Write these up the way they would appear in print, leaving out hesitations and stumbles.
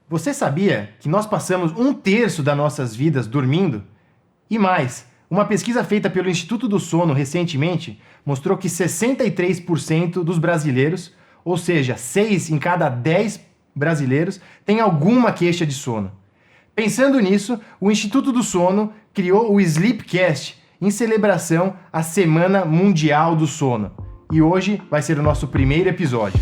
Você sabia que nós passamos 1/3 das nossas vidas dormindo? E mais, uma pesquisa feita pelo Instituto do Sono recentemente mostrou que 63% dos brasileiros, ou seja, 6 em cada 10 brasileiros, têm alguma queixa de sono. Pensando nisso, o Instituto do Sono criou o Sleepcast em celebração à Semana Mundial do Sono. E hoje vai ser o nosso primeiro episódio.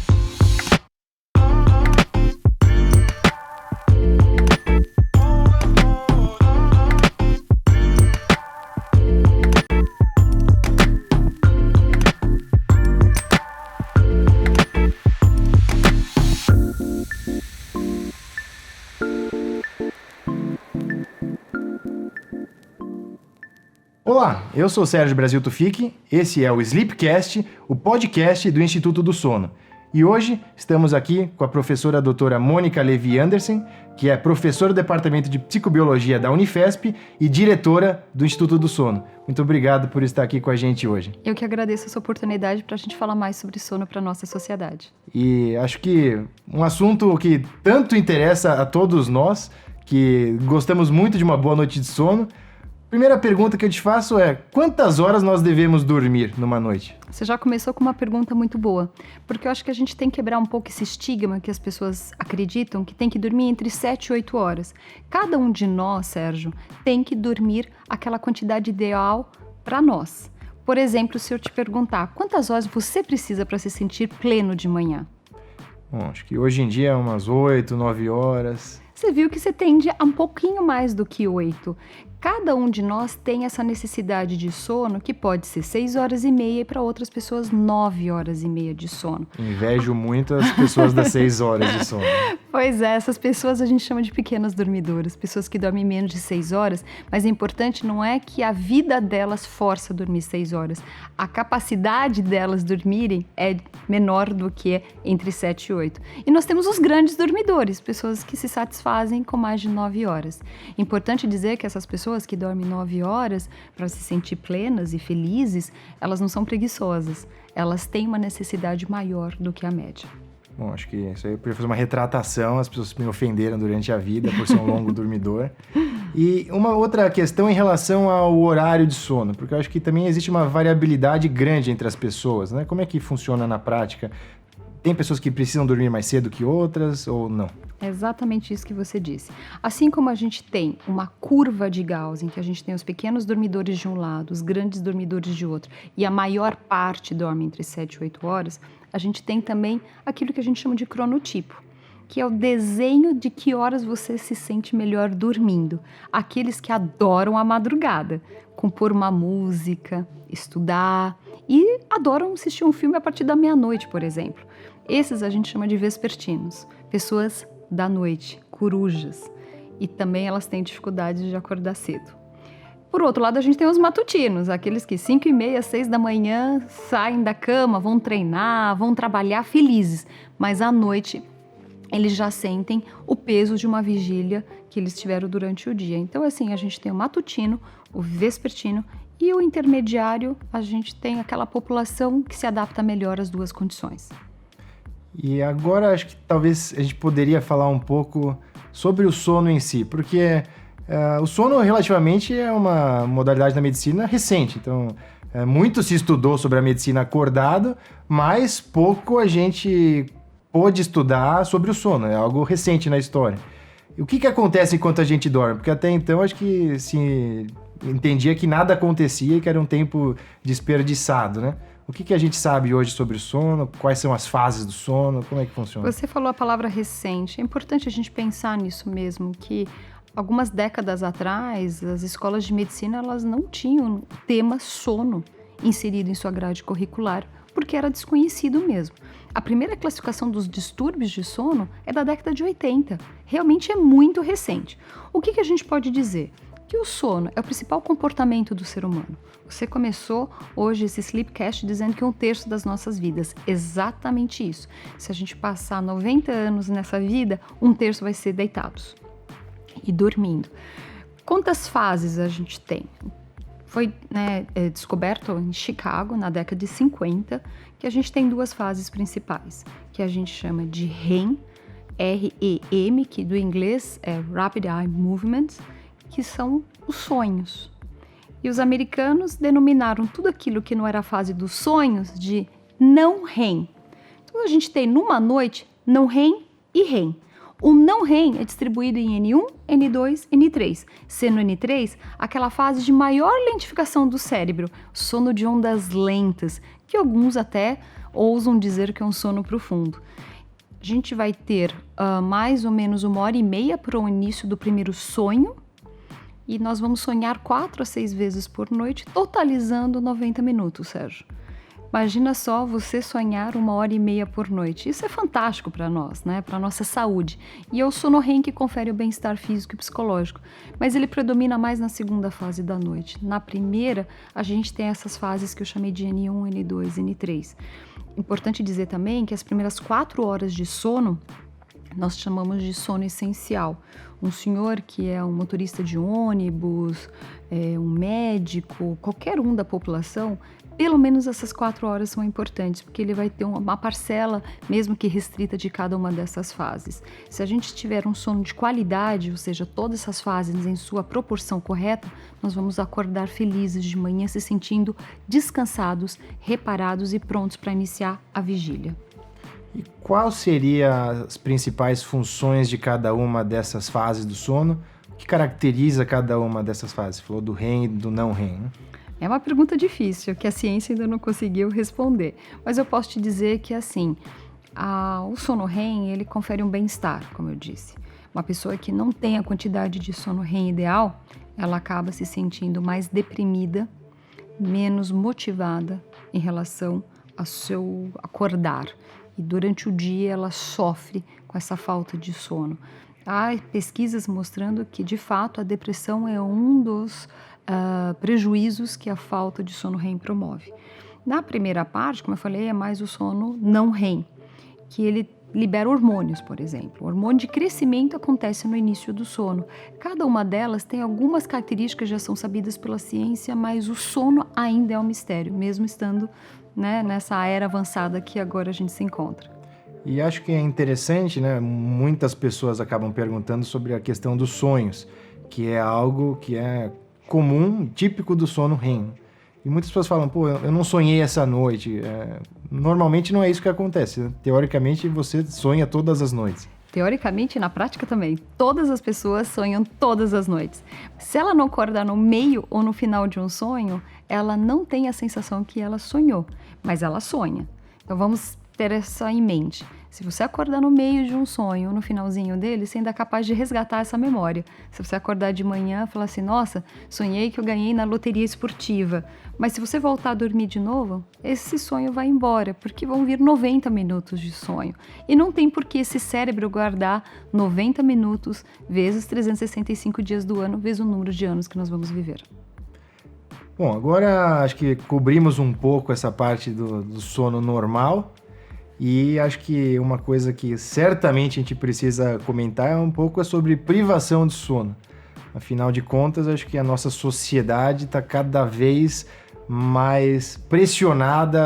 Olá, eu sou o Sérgio Brasil Tufik, esse é o Sleepcast, o podcast do Instituto do Sono. E hoje estamos aqui com a professora doutora Mônica Levi Andersen, que é professora do Departamento de Psicobiologia da Unifesp e diretora do Instituto do Sono. Muito obrigado por estar aqui com a gente hoje. Eu que agradeço essa oportunidade para a gente falar mais sobre sono para a nossa sociedade. E acho que um assunto que tanto interessa a todos nós, que gostamos muito de uma boa noite de sono. Primeira pergunta que eu te faço é: quantas horas nós devemos dormir numa noite? Você já começou com uma pergunta muito boa, porque eu acho que a gente tem que quebrar um pouco esse estigma que as pessoas acreditam que tem que dormir entre 7 e 8 horas. Cada um de nós, Sérgio, tem que dormir aquela quantidade ideal para nós. Por exemplo, se eu te perguntar quantas horas você precisa para se sentir pleno de manhã? Bom, acho que hoje em dia é umas 8, 9 horas. Você viu que você tende a um pouquinho mais do que 8. Cada um de nós tem essa necessidade de sono que pode ser 6 horas e meia e para outras pessoas 9 horas e meia de sono. Invejo muito as pessoas das 6 horas de sono. Pois é, essas pessoas a gente chama de pequenas dormidoras, pessoas que dormem menos de 6 horas, mas o importante não é que a vida delas força a dormir 6 horas. A capacidade delas dormirem é menor do que entre 7 e 8. E nós temos os grandes dormidores, pessoas que se satisfazem com mais de 9 horas. Importante dizer que essas pessoas que dormem 9 horas para se sentir plenas e felizes, elas não são preguiçosas, elas têm uma necessidade maior do que a média. Bom, acho que isso aí eu podia fazer uma retratação, as pessoas me ofenderam durante a vida por ser um longo dormidor. E uma outra questão em relação ao horário de sono, porque eu acho que também existe uma variabilidade grande entre as pessoas, né? Como é que funciona na prática? Tem pessoas que precisam dormir mais cedo que outras ou não? É exatamente isso que você disse. Assim como a gente tem uma curva de Gauss, em que a gente tem os pequenos dormidores de um lado, os grandes dormidores de outro, e a maior parte dorme entre 7 e 8 horas, a gente tem também aquilo que a gente chama de cronotipo, que é o desenho de que horas você se sente melhor dormindo. Aqueles que adoram a madrugada, compor uma música, estudar e adoram assistir um filme a partir da meia-noite, por exemplo. Esses a gente chama de vespertinos, pessoas da noite, corujas, e também elas têm dificuldade de acordar cedo. Por outro lado, a gente tem os matutinos, aqueles que 5h30, 6 da manhã saem da cama, vão treinar, vão trabalhar felizes, mas à noite eles já sentem o peso de uma vigília que eles tiveram durante o dia. Então, assim, a gente tem o matutino, o vespertino e o intermediário, a gente tem aquela população que se adapta melhor às duas condições. E agora acho que talvez a gente poderia falar um pouco sobre o sono em si, porque o sono relativamente é uma modalidade da medicina recente, então muito se estudou sobre a medicina acordado, mas pouco a gente pôde estudar sobre o sono, é algo recente na história. E o que acontece enquanto a gente dorme? Porque até então acho que se entendia que nada acontecia e que era um tempo desperdiçado, né? O que a gente sabe hoje sobre o sono? Quais são as fases do sono? Como é que funciona? Você falou a palavra recente. É importante a gente pensar nisso mesmo, que algumas décadas atrás, as escolas de medicina elas não tinham o tema sono inserido em sua grade curricular, porque era desconhecido mesmo. A primeira classificação dos distúrbios de sono é da década de 80. Realmente é muito recente. O que a gente pode dizer? Que o sono é o principal comportamento do ser humano. Você começou hoje esse Sleepcast dizendo que 1/3 das nossas vidas. Exatamente isso. Se a gente passar 90 anos nessa vida, 1/3 vai ser deitados e dormindo. Quantas fases a gente tem? Foi descoberto em Chicago, na década de 50, que a gente tem 2 fases principais, que a gente chama de REM REM, que do inglês é Rapid Eye Movement, que são os sonhos. E os americanos denominaram tudo aquilo que não era a fase dos sonhos de não REM. Então a gente tem numa noite não REM e REM. O não REM é distribuído em N1, N2, N3, sendo N3 aquela fase de maior lentificação do cérebro, sono de ondas lentas, que alguns até ousam dizer que é um sono profundo. A gente vai ter mais ou menos 1h30 para o início do primeiro sonho, e nós vamos sonhar 4 a 6 vezes por noite, totalizando 90 minutos, Sérgio. Imagina só você sonhar 1h30 por noite. Isso é fantástico para nós, né? Para nossa saúde. E é o sono REM que confere o bem-estar físico e psicológico. Mas ele predomina mais na segunda fase da noite. Na primeira, a gente tem essas fases que eu chamei de N1, N2, N3. Importante dizer também que as primeiras 4 horas de sono nós chamamos de sono essencial. Um senhor que é um motorista de ônibus, um médico, qualquer um da população, pelo menos essas 4 horas são importantes, porque ele vai ter uma parcela, mesmo que restrita, de cada uma dessas fases. Se a gente tiver um sono de qualidade, ou seja, todas essas fases em sua proporção correta, nós vamos acordar felizes de manhã, se sentindo descansados, reparados e prontos para iniciar a vigília. E qual seriam as principais funções de cada uma dessas fases do sono? O que caracteriza cada uma dessas fases? Você falou do REM e do não REM, né? É uma pergunta difícil, que a ciência ainda não conseguiu responder. Mas eu posso te dizer que, assim, o sono REM, ele confere um bem-estar, como eu disse. Uma pessoa que não tem a quantidade de sono REM ideal, ela acaba se sentindo mais deprimida, menos motivada em relação ao seu acordar. E durante o dia ela sofre com essa falta de sono. Há pesquisas mostrando que, de fato, a depressão é um dos prejuízos que a falta de sono REM promove. Na primeira parte, como eu falei, é mais o sono não REM, que ele libera hormônios, por exemplo. O hormônio de crescimento acontece no início do sono. Cada uma delas tem algumas características que já são sabidas pela ciência, mas o sono ainda é um mistério, mesmo estando, né, nessa era avançada que agora a gente se encontra. E acho que é interessante, né? Muitas pessoas acabam perguntando sobre a questão dos sonhos, que é algo que é comum, típico do sono REM. E muitas pessoas falam, pô, eu não sonhei essa noite. Normalmente não é isso que acontece, né? Teoricamente, você sonha todas as noites. Teoricamente, na prática também. Todas as pessoas sonham todas as noites. Se ela não acordar no meio ou no final de um sonho, ela não tem a sensação que ela sonhou, mas ela sonha. Então vamos ter essa em mente. Se você acordar no meio de um sonho ou no finalzinho dele, você ainda é capaz de resgatar essa memória. Se você acordar de manhã e falar assim, nossa, sonhei que eu ganhei na loteria esportiva. Mas se você voltar a dormir de novo, esse sonho vai embora, porque vão vir 90 minutos de sonho. E não tem por que esse cérebro guardar 90 minutos vezes 365 dias do ano, vezes o número de anos que nós vamos viver. Bom, agora acho que cobrimos um pouco essa parte do sono normal. E acho que uma coisa que certamente a gente precisa comentar é um pouco sobre privação de sono. Afinal de contas, acho que a nossa sociedade está cada vez mais pressionada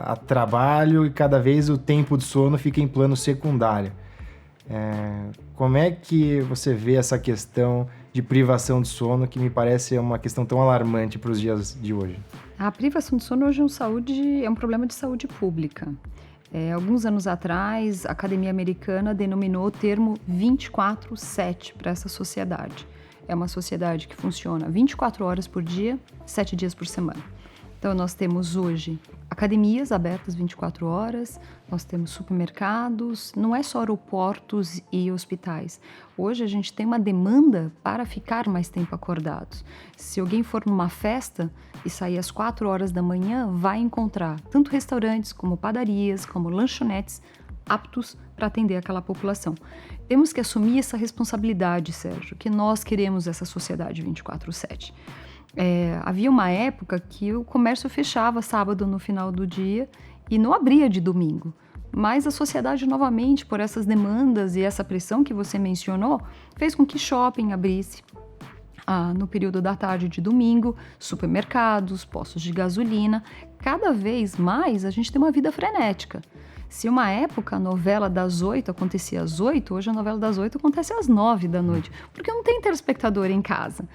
a trabalho e cada vez o tempo de sono fica em plano secundário. Como é que você vê essa questão de privação de sono, que me parece uma questão tão alarmante para os dias de hoje? A privação de sono hoje é um problema de saúde pública. Alguns anos atrás, a Academia Americana denominou o termo 24/7 para essa sociedade. É uma sociedade que funciona 24 horas por dia, 7 dias por semana. Então, nós temos hoje academias abertas 24 horas, nós temos supermercados, não é só aeroportos e hospitais. Hoje a gente tem uma demanda para ficar mais tempo acordados. Se alguém for numa festa e sair às 4 horas da manhã, vai encontrar tanto restaurantes como padarias, como lanchonetes aptos para atender aquela população. Temos que assumir essa responsabilidade, Sérgio, que nós queremos essa sociedade 24/7. Havia uma época que o comércio fechava sábado no final do dia e não abria de domingo. Mas a sociedade, novamente, por essas demandas e essa pressão que você mencionou, fez com que shopping abrisse no período da tarde de domingo, supermercados, postos de gasolina. Cada vez mais a gente tem uma vida frenética. Se uma época a novela das 8 acontecia às 8, hoje a novela das 8 acontece às 9 da noite, porque não tem telespectador em casa.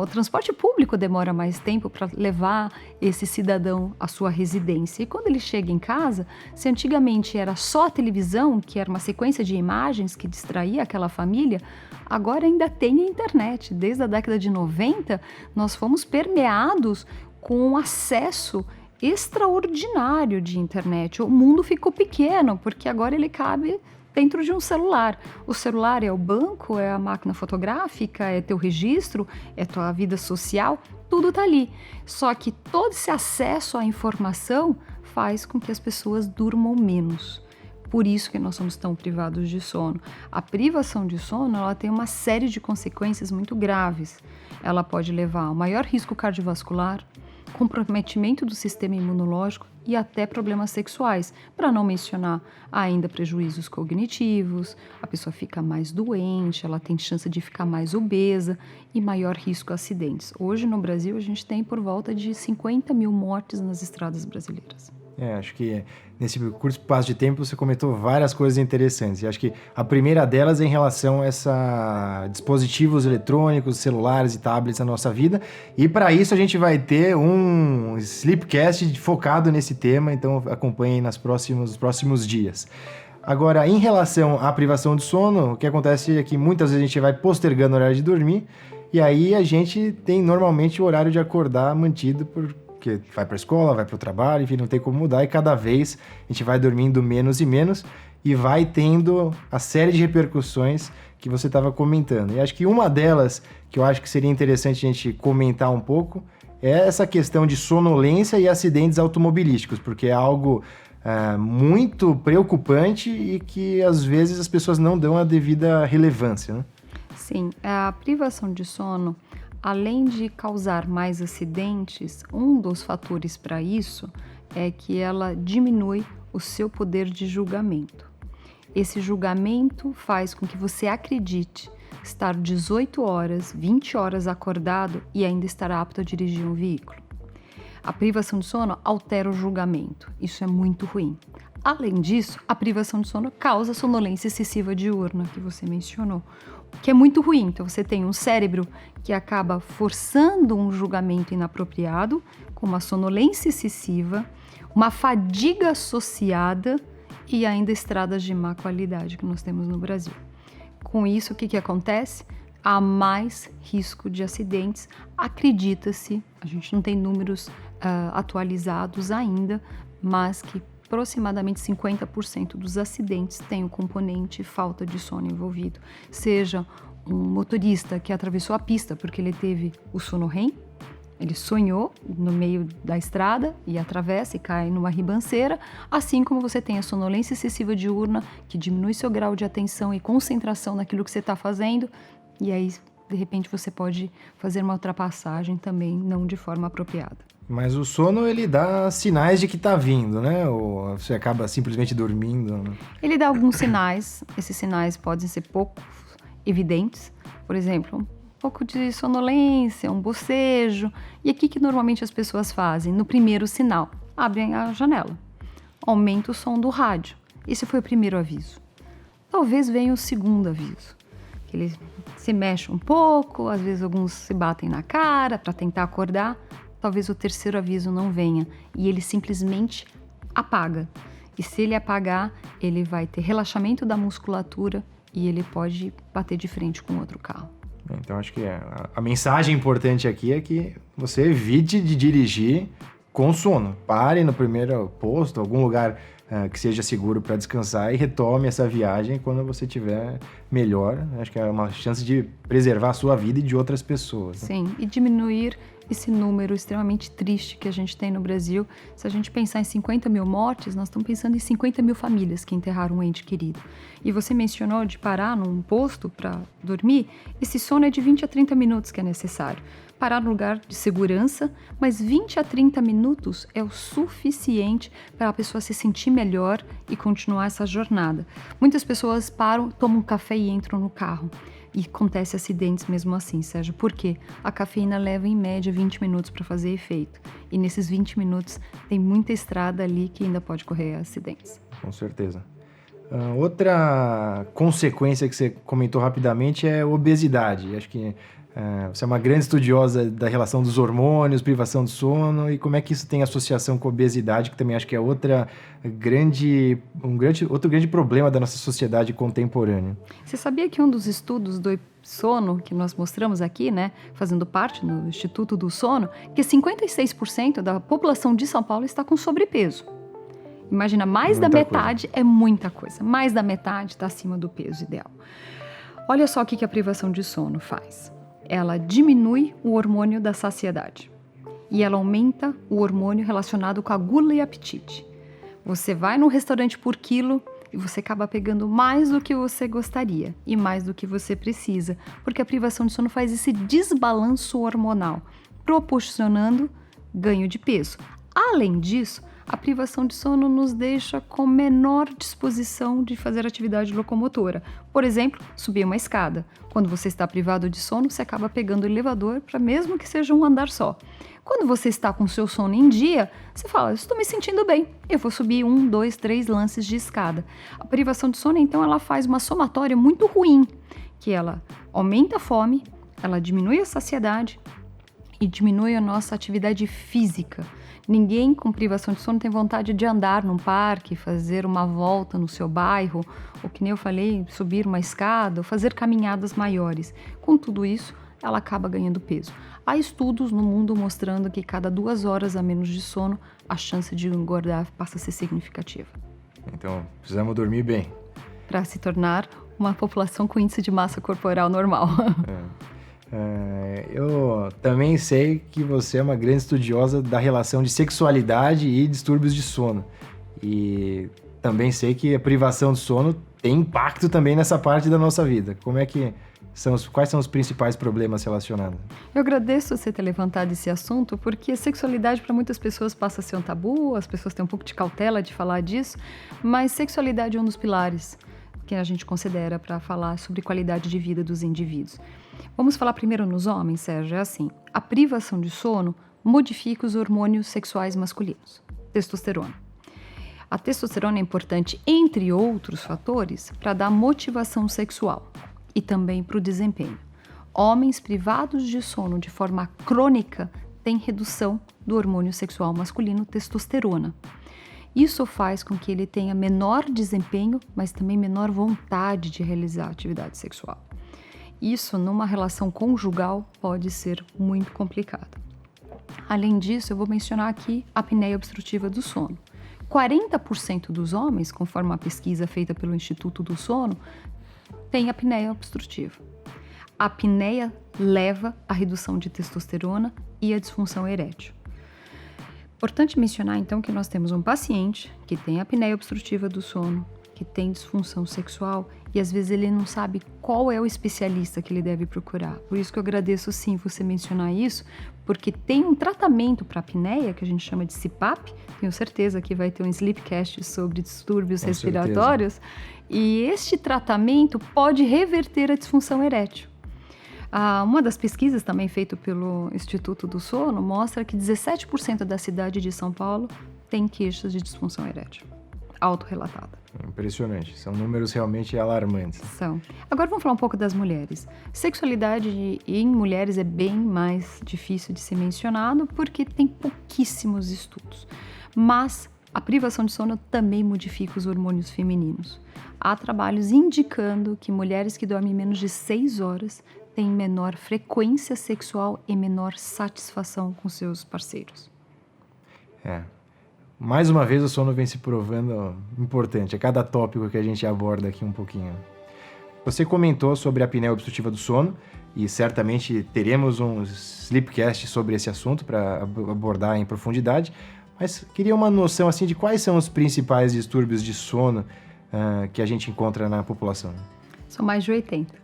O transporte público demora mais tempo para levar esse cidadão à sua residência. E quando ele chega em casa, se antigamente era só a televisão, que era uma sequência de imagens que distraía aquela família, agora ainda tem a internet. Desde a década de 90, nós fomos permeados com um acesso extraordinário de internet. O mundo ficou pequeno, porque agora ele cabe dentro de um celular. O celular é o banco, é a máquina fotográfica, é teu registro, é tua vida social, tudo tá ali. Só que todo esse acesso à informação faz com que as pessoas durmam menos. Por isso que nós somos tão privados de sono. A privação de sono, ela tem uma série de consequências muito graves. Ela pode levar ao maior risco cardiovascular, comprometimento do sistema imunológico e até problemas sexuais, para não mencionar ainda prejuízos cognitivos, a pessoa fica mais doente, ela tem chance de ficar mais obesa e maior risco a acidentes. Hoje no Brasil a gente tem por volta de 50 mil mortes nas estradas brasileiras. Acho que nesse curto espaço de tempo você comentou várias coisas interessantes. E acho que a primeira delas é em relação a esses dispositivos eletrônicos, celulares e tablets na nossa vida. E para isso a gente vai ter um Sleepcast focado nesse tema, então acompanhem nos próximos dias. Agora, em relação à privação de sono, o que acontece é que muitas vezes a gente vai postergando o horário de dormir e aí a gente tem normalmente o horário de acordar mantido porque vai para a escola, vai para o trabalho, enfim, não tem como mudar, e cada vez a gente vai dormindo menos e menos e vai tendo a série de repercussões que você estava comentando. E acho que uma delas, que eu acho que seria interessante a gente comentar um pouco, é essa questão de sonolência e acidentes automobilísticos, porque é algo muito preocupante e que às vezes as pessoas não dão a devida relevância, né? Sim, a privação de sono, além de causar mais acidentes, um dos fatores para isso é que ela diminui o seu poder de julgamento. Esse julgamento faz com que você acredite estar 18 horas, 20 horas acordado e ainda estar apto a dirigir um veículo. A privação de sono altera o julgamento. Isso é muito ruim. Além disso, a privação de sono causa sonolência excessiva diurna, que você mencionou, que é muito ruim. Então, você tem um cérebro que acaba forçando um julgamento inapropriado, com uma sonolência excessiva, uma fadiga associada e ainda estradas de má qualidade que nós temos no Brasil. Com isso, o que acontece? Há mais risco de acidentes. Acredita-se, a gente não tem números atualizados ainda, mas que aproximadamente 50% dos acidentes têm o componente falta de sono envolvido. Seja um motorista que atravessou a pista porque ele teve o sono REM, ele sonhou no meio da estrada e atravessa e cai numa ribanceira, assim como você tem a sonolência excessiva diurna, que diminui seu grau de atenção e concentração naquilo que você está fazendo, e aí, de repente, você pode fazer uma ultrapassagem também não de forma apropriada. Mas o sono, ele dá sinais de que está vindo, né? Ou você acaba simplesmente dormindo, né? Ele dá alguns sinais. Esses sinais podem ser pouco evidentes. Por exemplo, um pouco de sonolência, um bocejo. E aqui que normalmente as pessoas fazem? No primeiro sinal, abrem a janela, aumenta o som do rádio. Esse foi o primeiro aviso. Talvez venha o segundo aviso. Que ele se mexe um pouco, às vezes alguns se batem na cara para tentar acordar. Talvez o terceiro aviso não venha e ele simplesmente apaga. E se ele apagar, ele vai ter relaxamento da musculatura e ele pode bater de frente com outro carro. Então, acho que a mensagem importante aqui é que você evite de dirigir com sono. Pare no primeiro posto, algum lugar que seja seguro para descansar e retome essa viagem quando você estiver melhor. Acho que é uma chance de preservar a sua vida e de outras pessoas, né? Sim, e diminuir esse número extremamente triste que a gente tem no Brasil. Se a gente pensar em 50 mil mortes, nós estamos pensando em 50 mil famílias que enterraram um ente querido. E você mencionou de parar num posto para dormir. Esse sono é de 20 a 30 minutos que é necessário. parar no lugar de segurança, mas 20 a 30 minutos é o suficiente para a pessoa se sentir melhor e continuar essa jornada. Muitas pessoas param, tomam um café e entram no carro. E acontece acidentes mesmo assim, Sérgio. Por quê? A cafeína leva em média 20 minutos para fazer efeito. E nesses 20 minutos tem muita estrada ali que ainda pode correr acidentes. Com certeza. Outra consequência que você comentou rapidamente é a obesidade. Acho que você é uma grande estudiosa da relação dos hormônios, privação de sono e como é que isso tem associação com a obesidade, que também acho que é outro grande problema da nossa sociedade contemporânea. Você sabia que um dos estudos do sono que nós mostramos aqui, né, fazendo parte do Instituto do Sono, que 56% da população de São Paulo está com sobrepeso? Imagina, mais da metade é muita coisa. Mais da metade está acima do peso ideal. Olha só o que a privação de sono faz. Ela diminui o hormônio da saciedade. E ela aumenta o hormônio relacionado com a gula e apetite. Você vai num restaurante por quilo e você acaba pegando mais do que você gostaria e mais do que você precisa, porque a privação de sono faz esse desbalanço hormonal, proporcionando ganho de peso. Além disso, a privação de sono nos deixa com menor disposição de fazer atividade locomotora. Por exemplo, subir uma escada. Quando você está privado de sono, você acaba pegando o elevador para mesmo que seja um andar só. Quando você está com seu sono em dia, você fala, estou me sentindo bem, eu vou subir 1, 2, 3 lances de escada. A privação de sono, então, ela faz uma somatória muito ruim, que ela aumenta a fome, ela diminui a saciedade e diminui a nossa atividade física. Ninguém com privação de sono tem vontade de andar num parque, fazer uma volta no seu bairro, ou que nem eu falei, subir uma escada, ou fazer caminhadas maiores. Com tudo isso, ela acaba ganhando peso. Há estudos no mundo mostrando que cada 2 horas a menos de sono, a chance de engordar passa a ser significativa. Então, precisamos dormir bem. Para se tornar uma população com índice de massa corporal normal. Eu também sei que você é uma grande estudiosa da relação de sexualidade e distúrbios de sono. E também sei que a privação de sono tem impacto também nessa parte da nossa vida. Quais são os principais problemas relacionados? Eu agradeço você ter levantado esse assunto, porque a sexualidade para muitas pessoas passa a ser um tabu, as pessoas têm um pouco de cautela de falar disso, mas sexualidade é um dos pilares que a gente considera para falar sobre qualidade de vida dos indivíduos. Vamos falar primeiro nos homens, Sérgio, é assim. A privação de sono modifica os hormônios sexuais masculinos, testosterona. A testosterona é importante, entre outros fatores, para dar motivação sexual e também para o desempenho. Homens privados de sono de forma crônica têm redução do hormônio sexual masculino, testosterona. Isso faz com que ele tenha menor desempenho, mas também menor vontade de realizar atividade sexual. Isso, numa relação conjugal, pode ser muito complicado. Além disso, eu vou mencionar aqui a apneia obstrutiva do sono. 40% dos homens, conforme uma pesquisa feita pelo Instituto do Sono, têm apneia obstrutiva. A apneia leva à redução de testosterona e à disfunção erétil. Importante mencionar, então, que nós temos um paciente que tem apneia obstrutiva do sono, que tem disfunção sexual e às vezes ele não sabe qual é o especialista que ele deve procurar. Por isso que eu agradeço sim você mencionar isso, porque tem um tratamento para apneia que a gente chama de CPAP, tenho certeza que vai ter um Sleepcast sobre distúrbios respiratórios, e este tratamento pode reverter a disfunção erétil. Uma das pesquisas também feita pelo Instituto do Sono mostra que 17% da cidade de São Paulo tem queixas de disfunção erétil, autorrelatada. Impressionante, são números realmente alarmantes. São. Agora vamos falar um pouco das mulheres. Sexualidade em mulheres é bem mais difícil de ser mencionado porque tem pouquíssimos estudos. Mas a privação de sono também modifica os hormônios femininos. Há trabalhos indicando que mulheres que dormem menos de 6 horas têm menor frequência sexual e menor satisfação com seus parceiros. Mais uma vez o sono vem se provando importante a cada tópico que a gente aborda aqui um pouquinho. Você comentou sobre a apneia obstrutiva do sono e certamente teremos um Sleepcast sobre esse assunto para abordar em profundidade, mas queria uma noção assim de quais são os principais distúrbios de sono que a gente encontra na população. São mais de 80.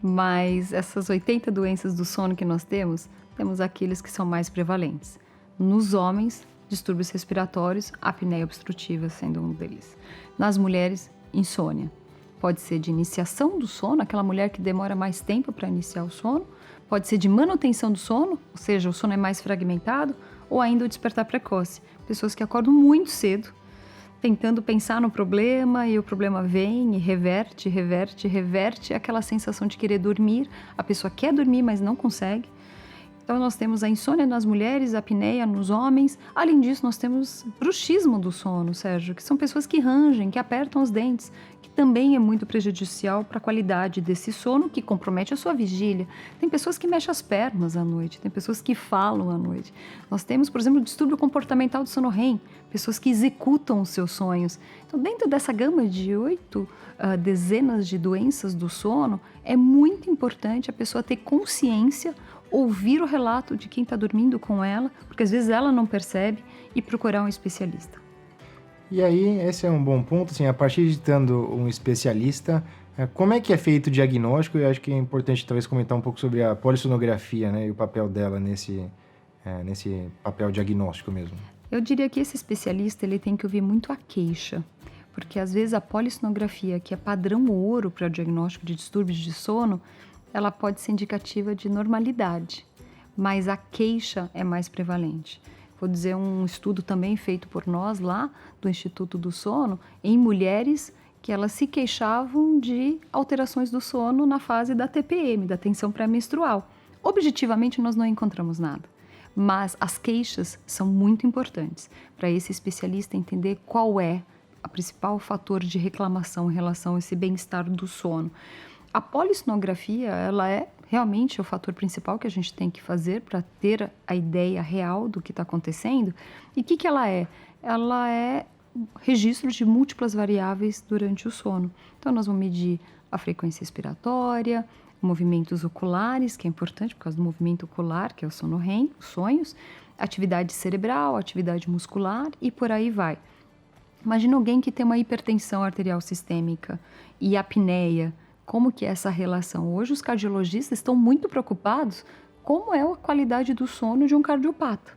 Mas essas 80 doenças do sono que nós temos temos aqueles que são mais prevalentes. Nos homens, distúrbios respiratórios, apneia obstrutiva sendo um deles. Nas mulheres, insônia. Pode ser de iniciação do sono, aquela mulher que demora mais tempo para iniciar o sono. Pode ser de manutenção do sono, ou seja, o sono é mais fragmentado, ou ainda o despertar precoce. Pessoas que acordam muito cedo, tentando pensar no problema e o problema vem e reverte, aquela sensação de querer dormir. A pessoa quer dormir, mas não consegue. Então, nós temos a insônia nas mulheres, a apneia nos homens. Além disso, nós temos bruxismo do sono, Sérgio, que são pessoas que rangem, que apertam os dentes, que também é muito prejudicial para a qualidade desse sono, que compromete a sua vigília. Tem pessoas que mexem as pernas à noite, tem pessoas que falam à noite. Nós temos, por exemplo, o distúrbio comportamental do sono REM, pessoas que executam os seus sonhos. Então, dentro dessa gama de 8 dezenas de doenças do sono, é muito importante a pessoa ter consciência, ouvir o relato de quem está dormindo com ela, porque às vezes ela não percebe, e procurar um especialista. E aí, esse é um bom ponto, assim, a partir de tendo um especialista, como é que é feito o diagnóstico? Eu acho que é importante talvez comentar um pouco sobre a polissonografia, né, e o papel dela nesse papel diagnóstico mesmo. Eu diria que esse especialista ele tem que ouvir muito a queixa, porque às vezes a polissonografia, que é padrão ouro para o diagnóstico de distúrbios de sono, ela pode ser indicativa de normalidade, mas a queixa é mais prevalente. Vou dizer um estudo também feito por nós lá do Instituto do Sono, em mulheres que elas se queixavam de alterações do sono na fase da TPM, da tensão pré-menstrual. Objetivamente nós não encontramos nada, mas as queixas são muito importantes para esse especialista entender qual é o principal fator de reclamação em relação a esse bem-estar do sono. A polissonografia, ela é realmente o fator principal que a gente tem que fazer para ter a ideia real do que está acontecendo. E o que ela é? Ela é registro de múltiplas variáveis durante o sono. Então, nós vamos medir a frequência respiratória, movimentos oculares, que é importante por causa do movimento ocular, que é o sono REM, os sonhos, atividade cerebral, atividade muscular e por aí vai. Imagina alguém que tem uma hipertensão arterial sistêmica e apneia. Como que é essa relação? Hoje os cardiologistas estão muito preocupados como é a qualidade do sono de um cardiopata.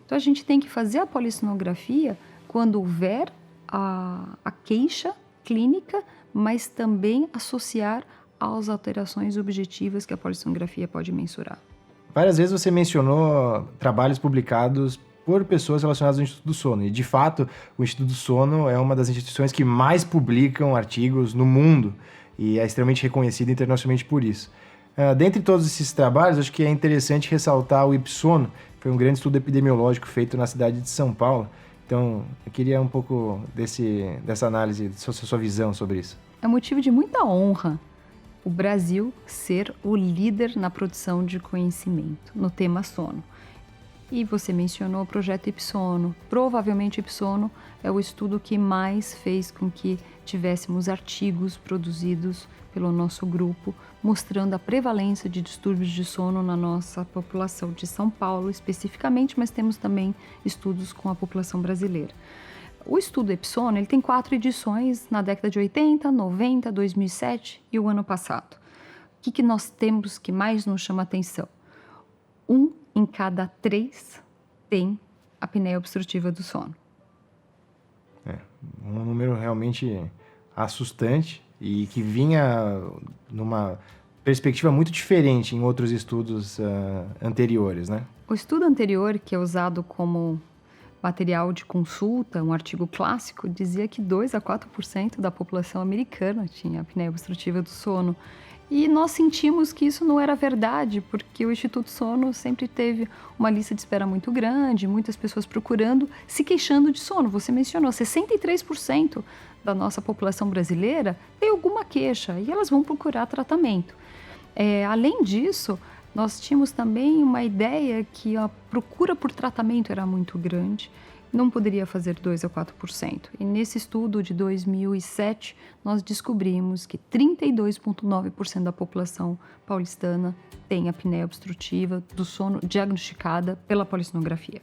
Então a gente tem que fazer a polissonografia quando houver a queixa clínica, mas também associar às alterações objetivas que a polissonografia pode mensurar. Várias vezes você mencionou trabalhos publicados por pessoas relacionadas ao Instituto do Sono. E, de fato, o Instituto do Sono é uma das instituições que mais publicam artigos no mundo e é extremamente reconhecido internacionalmente por isso. Dentre todos esses trabalhos, acho que é interessante ressaltar o Ipsono, que foi um grande estudo epidemiológico feito na cidade de São Paulo. Então, eu queria um pouco dessa análise, sua visão sobre isso. É motivo de muita honra o Brasil ser o líder na produção de conhecimento no tema sono. E você mencionou o projeto Ipsono. Provavelmente o Ipsono é o estudo que mais fez com que tivéssemos artigos produzidos pelo nosso grupo, mostrando a prevalência de distúrbios de sono na nossa população de São Paulo especificamente, mas temos também estudos com a população brasileira. O estudo Ipsono ele tem 4 edições na década de 80, 90, 2007 e o ano passado. O que nós temos que mais nos chama atenção? 1 em cada 3 tem apneia obstrutiva do sono. É um número realmente assustante e que vinha numa perspectiva muito diferente em outros estudos anteriores, né? O estudo anterior, que é usado como material de consulta, um artigo clássico, dizia que 2 a 4% da população americana tinha apneia obstrutiva do sono. E nós sentimos que isso não era verdade, porque o Instituto Sono sempre teve uma lista de espera muito grande, muitas pessoas procurando, se queixando de sono. Você mencionou, 63% da nossa população brasileira tem alguma queixa e elas vão procurar tratamento. Além disso, nós tínhamos também uma ideia que a procura por tratamento era muito grande, não poderia fazer 2 a 4%. E nesse estudo de 2007, nós descobrimos que 32,9% da população paulistana tem apneia obstrutiva do sono diagnosticada pela polissonografia.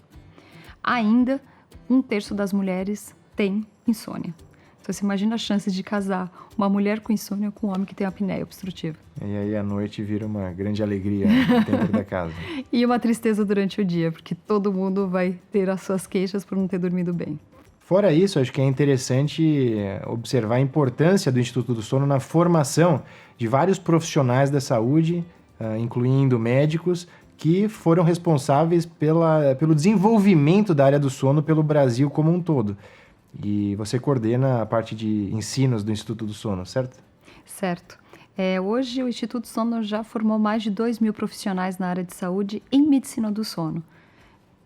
Ainda, 1/3 das mulheres tem insônia. Então você imagina as chances de casar uma mulher com insônia com um homem que tem apneia obstrutiva. E aí a noite vira uma grande alegria dentro da casa. E uma tristeza durante o dia, porque todo mundo vai ter as suas queixas por não ter dormido bem. Fora isso, acho que é interessante observar a importância do Instituto do Sono na formação de vários profissionais da saúde, incluindo médicos, que foram responsáveis pelo desenvolvimento da área do sono pelo Brasil como um todo. E você coordena a parte de ensinos do Instituto do Sono, certo? Certo. Hoje o Instituto do Sono já formou mais de 2.000 profissionais na área de saúde em medicina do sono.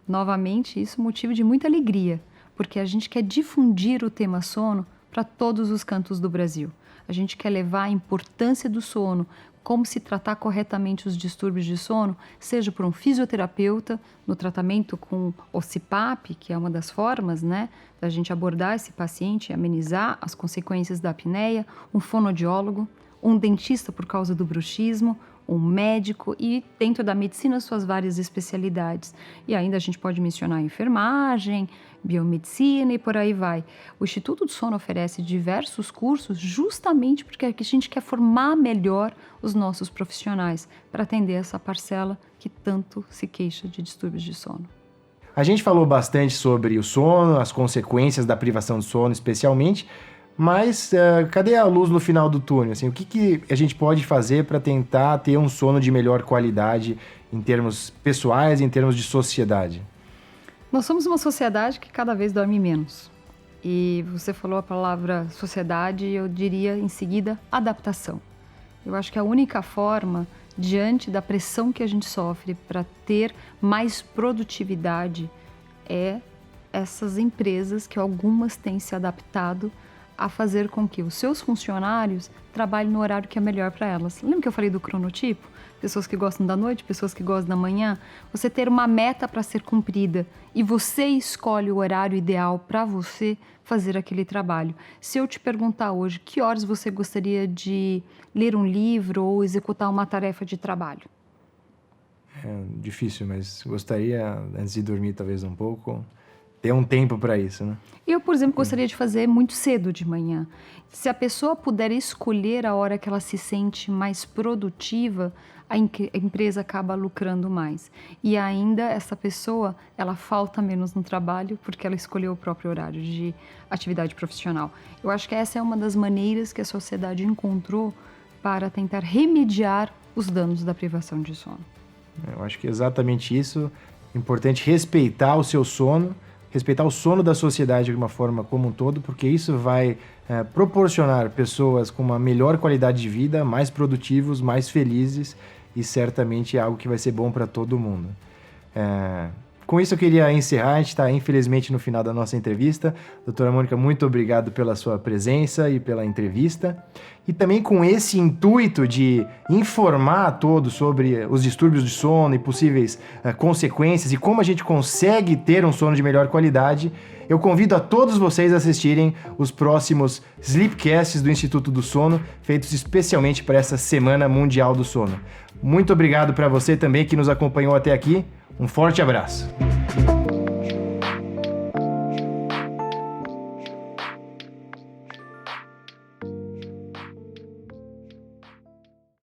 Novamente, isso é motivo de muita alegria, porque a gente quer difundir o tema sono para todos os cantos do Brasil. A gente quer levar a importância do sono, como se tratar corretamente os distúrbios de sono, seja por um fisioterapeuta, no tratamento com o CPAP, que é uma das formas, né, da gente abordar esse paciente e amenizar as consequências da apneia, um fonoaudiólogo, um dentista por causa do bruxismo, um médico e, dentro da medicina, suas várias especialidades. E ainda a gente pode mencionar enfermagem, biomedicina e por aí vai. O Instituto do Sono oferece diversos cursos justamente porque a gente quer formar melhor os nossos profissionais para atender essa parcela que tanto se queixa de distúrbios de sono. A gente falou bastante sobre o sono, as consequências da privação do sono especialmente, mas cadê a luz no final do túnel? Assim, o que a gente pode fazer para tentar ter um sono de melhor qualidade em termos pessoais e em termos de sociedade? Nós somos uma sociedade que cada vez dorme menos. E você falou a palavra sociedade, eu diria em seguida adaptação. Eu acho que a única forma, diante da pressão que a gente sofre para ter mais produtividade, é essas empresas que algumas têm se adaptado a fazer com que os seus funcionários trabalhem no horário que é melhor para elas. Lembra que eu falei do cronotipo? Pessoas que gostam da noite, pessoas que gostam da manhã. Você ter uma meta para ser cumprida e você escolhe o horário ideal para você fazer aquele trabalho. Se eu te perguntar hoje que horas você gostaria de ler um livro ou executar uma tarefa de trabalho? É difícil, mas gostaria, antes de dormir talvez um pouco, ter um tempo para isso, né? Eu, por exemplo, gostaria de fazer muito cedo de manhã. Se a pessoa puder escolher a hora que ela se sente mais produtiva, a empresa acaba lucrando mais. E ainda essa pessoa, ela falta menos no trabalho porque ela escolheu o próprio horário de atividade profissional. Eu acho que essa é uma das maneiras que a sociedade encontrou para tentar remediar os danos da privação de sono. Eu acho que é exatamente isso. É importante respeitar o seu sono, respeitar o sono da sociedade de uma forma como um todo, porque isso vai proporcionar pessoas com uma melhor qualidade de vida, mais produtivos, mais felizes, e certamente é algo que vai ser bom para todo mundo. Com isso eu queria encerrar, a gente está infelizmente no final da nossa entrevista. Doutora Mônica, muito obrigado pela sua presença e pela entrevista. E também com esse intuito de informar a todos sobre os distúrbios de sono e possíveis consequências e como a gente consegue ter um sono de melhor qualidade, eu convido a todos vocês a assistirem os próximos Sleepcasts do Instituto do Sono, feitos especialmente para essa Semana Mundial do Sono. Muito obrigado para você também que nos acompanhou até aqui. Um forte abraço.